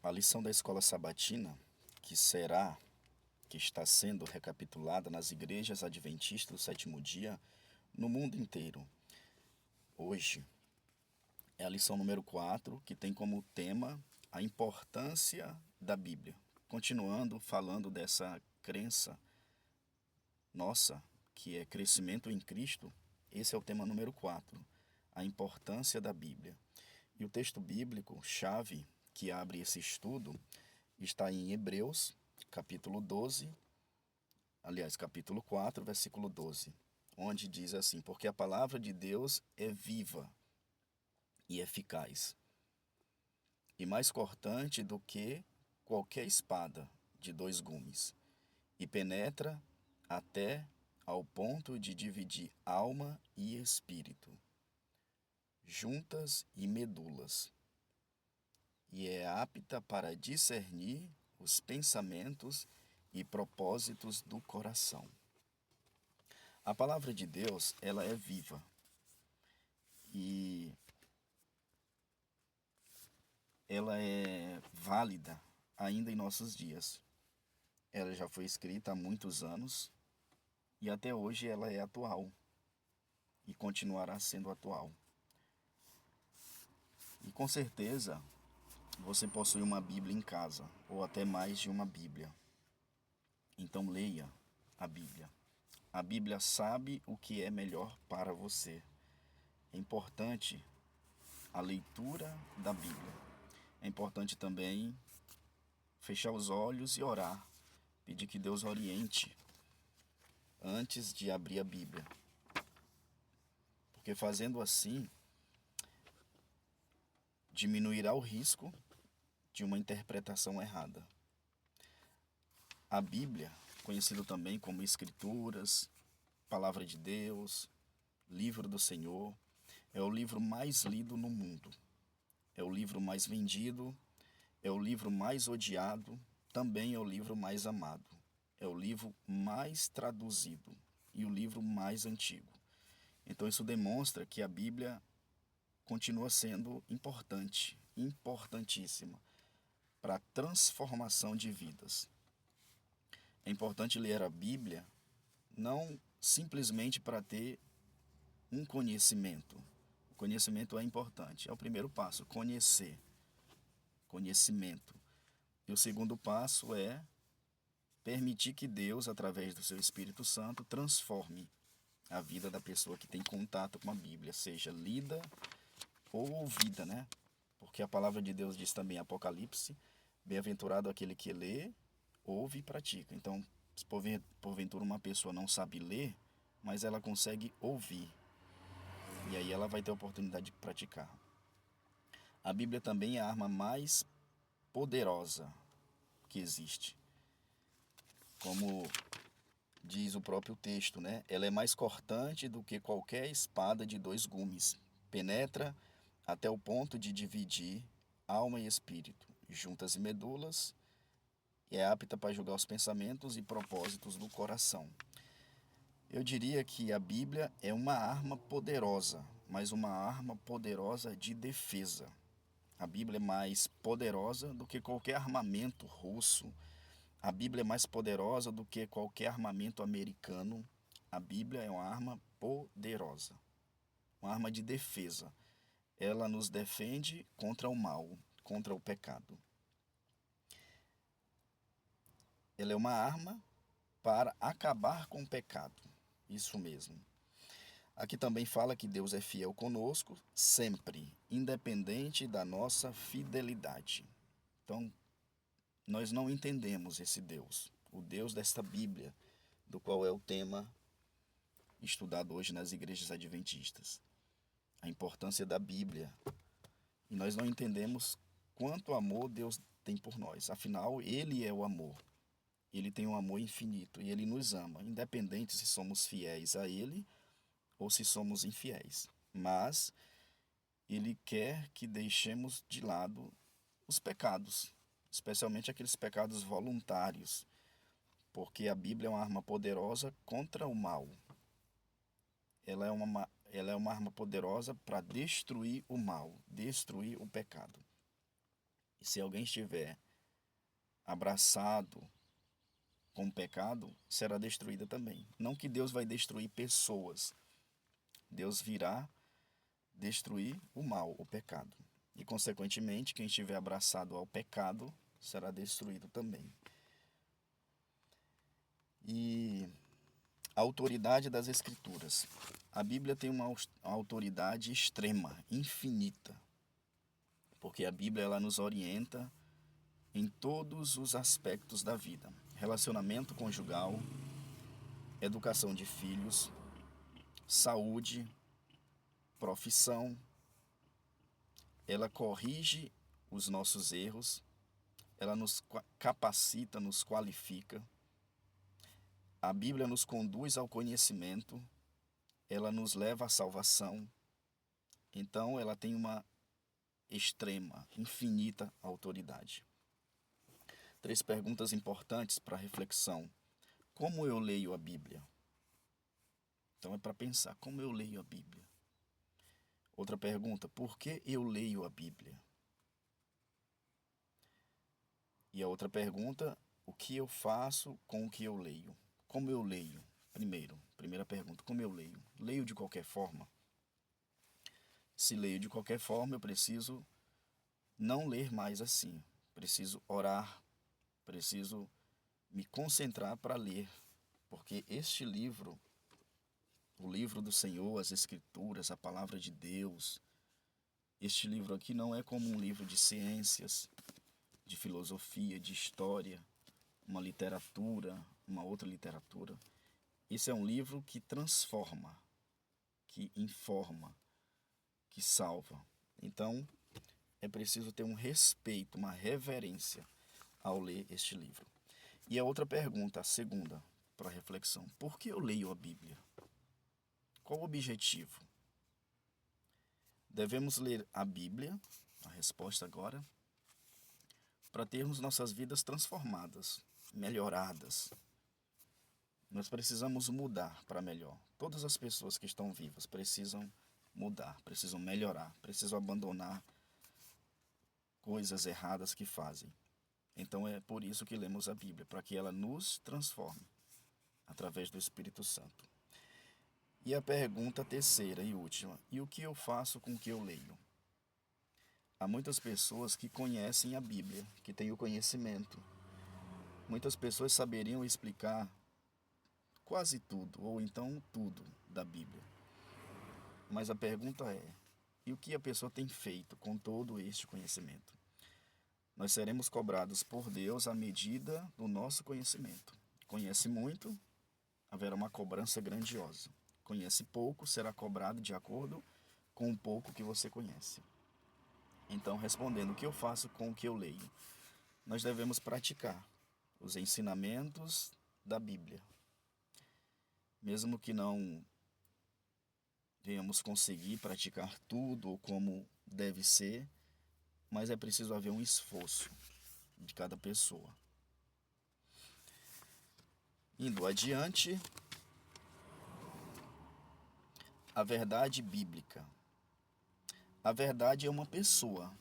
A lição da escola sabatina, que está sendo recapitulada nas igrejas adventistas do sétimo dia no mundo inteiro. Hoje é a lição número 4, que tem como tema a importância da Bíblia. Continuando falando dessa crença nossa, que é crescimento em Cristo, esse é o tema número 4, a importância da Bíblia. E o texto bíblico chave que abre esse estudo está em Hebreus, capítulo 12, capítulo 4, versículo 12, onde diz assim: porque a palavra de Deus é viva e eficaz, e mais cortante do que qualquer espada de dois gumes, e penetra até ao ponto de dividir alma e espírito, juntas e medulas, e é apta para discernir os pensamentos e propósitos do coração. A palavra de Deus, ela é viva e ela é válida ainda em nossos dias. Ela já foi escrita há muitos anos e até hoje ela é atual e continuará sendo atual. E com certeza você possui uma Bíblia em casa ou até mais de uma Bíblia. Então leia a Bíblia. A Bíblia sabe o que é melhor para você. É importante a leitura da Bíblia. É importante também fechar os olhos e orar, pedir que Deus oriente antes de abrir a Bíblia. Porque fazendo assim, diminuirá o risco de uma interpretação errada. A Bíblia, conhecido também como Escrituras, Palavra de Deus, Livro do Senhor, é o livro mais lido no mundo. É o livro mais vendido, é o livro mais odiado, também é o livro mais amado. É o livro mais traduzido e o livro mais antigo. Então isso demonstra que a Bíblia continua sendo importante, importantíssima para a transformação de vidas. É importante ler a Bíblia não simplesmente para ter um conhecimento. O conhecimento é importante, é o primeiro passo, conhecer, conhecimento. E o segundo passo é permitir que Deus, através do seu Espírito Santo, transforme a vida da pessoa que tem contato com a Bíblia, seja lida ou ouvida, né? Porque a palavra de Deus diz também em Apocalipse: bem-aventurado aquele que lê, ouve e pratica. Então, se porventura uma pessoa não sabe ler, mas ela consegue ouvir, e aí ela vai ter a oportunidade de praticar. A Bíblia também é a arma mais poderosa que existe. Como diz o próprio texto, né? Ela é mais cortante do que qualquer espada de dois gumes. Penetra até o ponto de dividir alma e espírito, juntas e medulas, e é apta para julgar os pensamentos e propósitos do coração. Eu diria que a Bíblia é uma arma poderosa, mas uma arma poderosa de defesa. A Bíblia é mais poderosa do que qualquer armamento russo. A Bíblia é mais poderosa do que qualquer armamento americano. A Bíblia é uma arma poderosa, uma arma de defesa. Ela nos defende contra o mal, contra o pecado. Ela é uma arma para acabar com o pecado. Isso mesmo. Aqui também fala que Deus é fiel conosco sempre, independente da nossa fidelidade. Então, nós não entendemos esse Deus, o Deus desta Bíblia, do qual é o tema estudado hoje nas igrejas adventistas. A importância da Bíblia. E nós não entendemos quanto amor Deus tem por nós. Afinal, Ele é o amor. Ele tem um amor infinito e Ele nos ama, independente se somos fiéis a Ele ou se somos infiéis. Mas Ele quer que deixemos de lado os pecados, especialmente aqueles pecados voluntários, porque a Bíblia é uma arma poderosa contra o mal. Ela é uma arma poderosa para destruir o mal, destruir o pecado. E se alguém estiver abraçado com o pecado, será destruída também. Não que Deus vai destruir pessoas. Deus virá destruir o mal, o pecado. E, consequentemente, quem estiver abraçado ao pecado será destruído também. E a autoridade das Escrituras. A Bíblia tem uma autoridade extrema, infinita, porque a Bíblia ela nos orienta em todos os aspectos da vida. Relacionamento conjugal, educação de filhos, saúde, profissão. Ela corrige os nossos erros, ela nos capacita, nos qualifica. A Bíblia nos conduz ao conhecimento, ela nos leva à salvação. Então, ela tem uma extrema, infinita autoridade. 3 perguntas importantes para reflexão. Como eu leio a Bíblia? Então, é para pensar, como eu leio a Bíblia? Outra pergunta, por que eu leio a Bíblia? E a outra pergunta, o que eu faço com o que eu leio? Como eu leio? Primeira pergunta, como eu leio? Leio de qualquer forma? Se leio de qualquer forma, eu preciso não ler mais assim. Preciso orar, preciso me concentrar para ler, porque este livro, o livro do Senhor, as Escrituras, a Palavra de Deus, este livro aqui não é como um livro de ciências, de filosofia, de história, uma literatura, uma outra literatura. Esse é um livro que transforma, que informa, que salva. Então, é preciso ter um respeito, uma reverência ao ler este livro. E a outra pergunta, a segunda, para reflexão. Por que eu leio a Bíblia? Qual o objetivo? Devemos ler a Bíblia, a resposta agora, para termos nossas vidas transformadas, melhoradas. Nós precisamos mudar para melhor. Todas as pessoas que estão vivas precisam mudar, precisam melhorar, precisam abandonar coisas erradas que fazem. Então é por isso que lemos a Bíblia, para que ela nos transforme através do Espírito Santo. E a pergunta terceira e última, e o que eu faço com o que eu leio? Há muitas pessoas que conhecem a Bíblia, que têm o conhecimento. Muitas pessoas saberiam explicar quase tudo, ou então tudo da Bíblia. Mas a pergunta é, e o que a pessoa tem feito com todo este conhecimento? Nós seremos cobrados por Deus à medida do nosso conhecimento. Conhece muito, haverá uma cobrança grandiosa. Conhece pouco, será cobrado de acordo com o pouco que você conhece. Então, respondendo, o que eu faço com o que eu leio? Nós devemos praticar os ensinamentos da Bíblia. Mesmo que não venhamos conseguir praticar tudo ou como deve ser, mas é preciso haver um esforço de cada pessoa. Indo adiante, a verdade bíblica. A verdade é uma pessoa.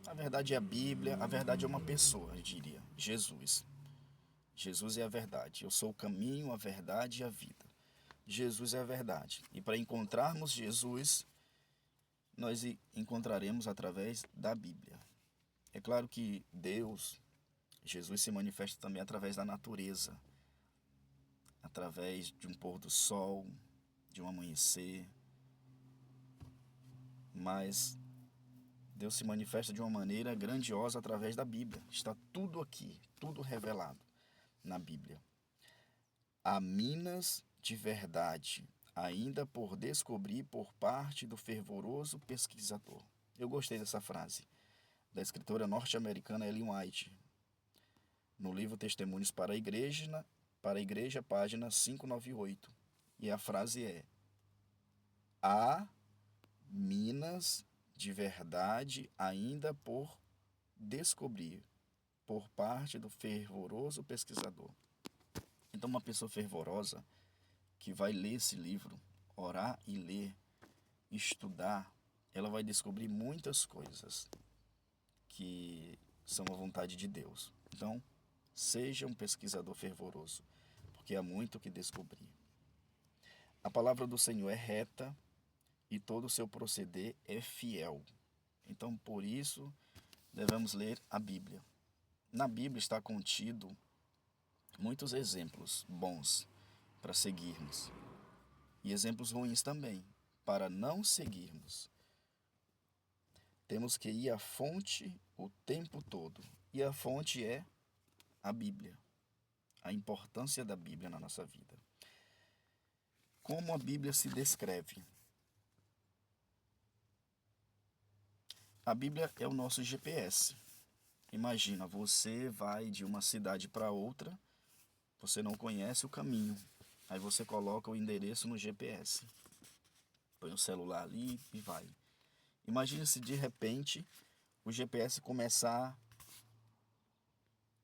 A verdade é a Bíblia, a verdade é uma pessoa, eu diria, Jesus. Jesus é a verdade. Eu sou o caminho, a verdade e a vida. Jesus é a verdade. E para encontrarmos Jesus, nós encontraremos através da Bíblia. É claro que Deus, Jesus se manifesta também através da natureza, através de um pôr do sol, de um amanhecer. Mas Deus se manifesta de uma maneira grandiosa através da Bíblia. Está tudo aqui, tudo revelado na Bíblia. Há minas de verdade, ainda por descobrir por parte do fervoroso pesquisador. Eu gostei dessa frase, da escritora norte-americana Ellen White, no livro Testemunhos para a Igreja, página 598. E a frase é: há minas de verdade ainda por descobrir por parte do fervoroso pesquisador. Então, uma pessoa fervorosa que vai ler esse livro, orar e ler, estudar, ela vai descobrir muitas coisas que são a vontade de Deus. Então, seja um pesquisador fervoroso, porque há muito que descobrir. A palavra do Senhor é reta e todo o seu proceder é fiel. Então, por isso, devemos ler a Bíblia. Na Bíblia está contido muitos exemplos bons para seguirmos e exemplos ruins também para não seguirmos. Temos que ir à fonte o tempo todo, e a fonte é a Bíblia, a importância da Bíblia na nossa vida. Como a Bíblia se descreve? A Bíblia é o nosso GPS. Imagina, você vai de uma cidade para outra, você não conhece o caminho, aí você coloca o endereço no GPS, põe o celular ali e vai. Imagina se de repente o GPS começar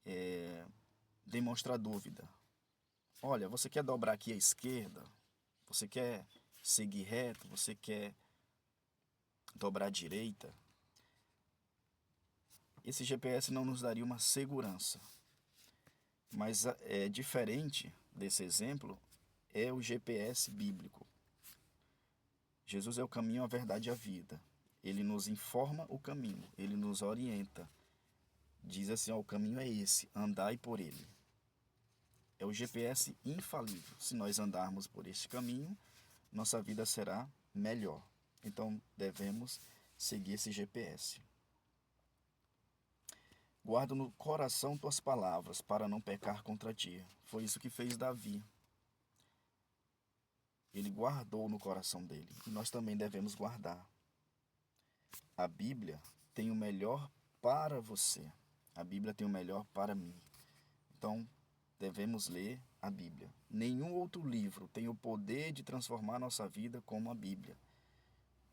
a demonstrar dúvida. Olha, você quer dobrar aqui à esquerda? Você quer seguir reto? Você quer dobrar à direita? Esse GPS não nos daria uma segurança. Mas diferente desse exemplo é o GPS bíblico. Jesus é o caminho, a verdade e a vida. Ele nos informa o caminho, ele nos orienta. Diz assim, ó, o caminho é esse, andai por ele. É o GPS infalível. Se nós andarmos por este caminho, nossa vida será melhor. Então, devemos seguir esse GPS. Guarda no coração tuas palavras, para não pecar contra ti. Foi isso que fez Davi. Ele guardou no coração dele. E nós também devemos guardar. A Bíblia tem o melhor para você. A Bíblia tem o melhor para mim. Então, devemos ler a Bíblia. Nenhum outro livro tem o poder de transformar nossa vida como a Bíblia.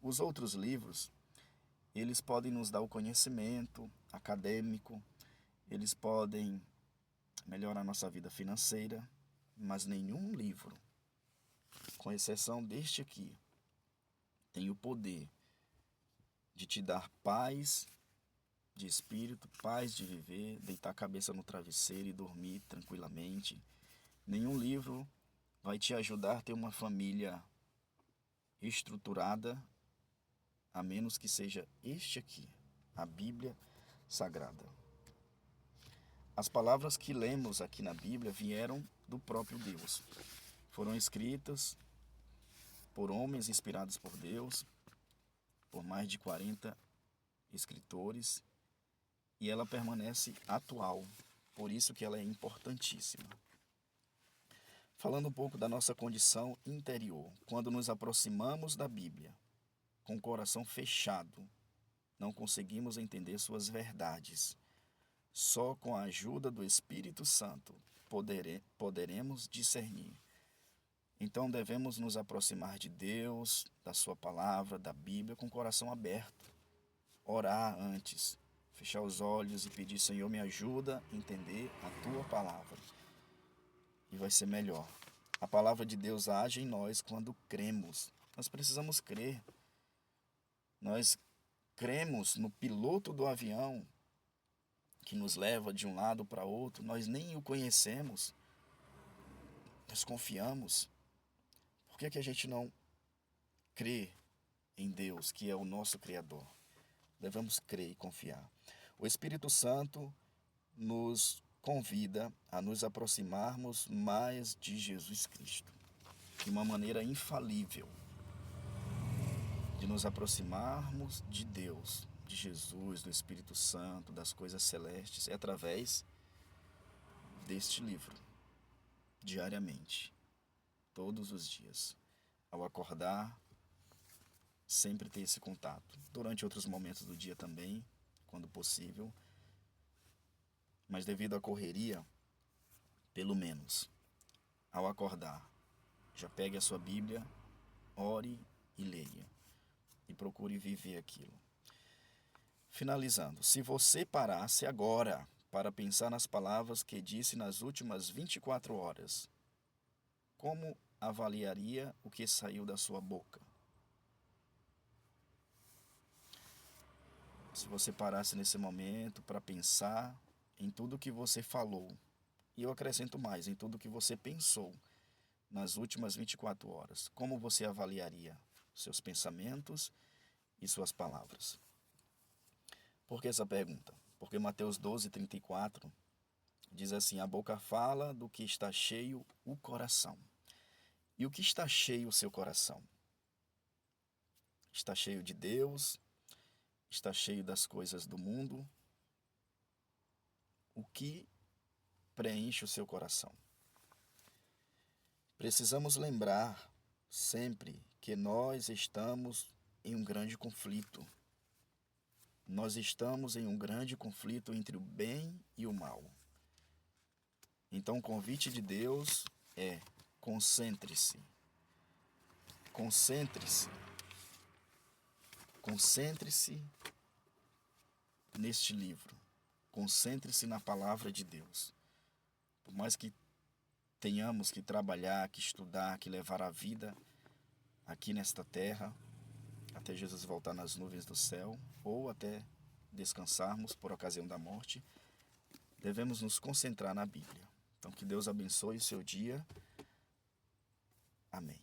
Os outros livros, eles podem nos dar o conhecimento acadêmico, eles podem melhorar nossa vida financeira, mas nenhum livro, com exceção deste aqui, tem o poder de te dar paz de espírito, paz de viver, deitar a cabeça no travesseiro e dormir tranquilamente. Nenhum livro vai te ajudar a ter uma família estruturada, a menos que seja este aqui, a Bíblia Sagrada. As palavras que lemos aqui na Bíblia vieram do próprio Deus. Foram escritas por homens inspirados por Deus, por mais de 40 escritores, e ela permanece atual, por isso que ela é importantíssima. Falando um pouco da nossa condição interior, quando nos aproximamos da Bíblia, com o coração fechado, não conseguimos entender suas verdades. Só com a ajuda do Espírito Santo poderemos discernir. Então devemos nos aproximar de Deus, da sua palavra, da Bíblia, com o coração aberto. Orar antes, fechar os olhos e pedir, Senhor, me ajuda a entender a tua palavra. E vai ser melhor. A palavra de Deus age em nós quando cremos. Nós precisamos crer. Nós cremos no piloto do avião que nos leva de um lado para outro. Nós nem o conhecemos. Nós confiamos. Por que a gente não crê em Deus, que é o nosso Criador? Devemos crer e confiar. O Espírito Santo nos convida a nos aproximarmos mais de Jesus Cristo, de uma maneira infalível, de nos aproximarmos de Deus, de Jesus, do Espírito Santo, das coisas celestes, é através deste livro, diariamente, todos os dias. Ao acordar, sempre ter esse contato. Durante outros momentos do dia também, quando possível. Mas devido à correria, pelo menos, ao acordar, já pegue a sua Bíblia, ore e leia. E procure viver aquilo. Finalizando, se você parasse agora para pensar nas palavras que disse nas últimas 24 horas, como avaliaria o que saiu da sua boca? se você parasse nesse momento para pensar em tudo que você falou, e eu acrescento mais, em tudo que você pensou nas últimas 24 horas, como você avaliaria seus pensamentos e suas palavras? Por que essa pergunta? Porque Mateus 12:34 diz assim: a boca fala do que está cheio o coração. E o que está cheio o seu coração? Está cheio de Deus? Está cheio das coisas do mundo? O que preenche o seu coração? Precisamos lembrar sempre que nós estamos em um grande conflito. Nós estamos em um grande conflito entre o bem e o mal. Então, o convite de Deus é: concentre-se. Concentre-se. Concentre-se neste livro. Concentre-se na palavra de Deus. Por mais que tenhamos que trabalhar, que estudar, que levar a vida aqui nesta terra, até Jesus voltar nas nuvens do céu, ou até descansarmos por ocasião da morte, devemos nos concentrar na Bíblia. Então, que Deus abençoe o seu dia. Amém.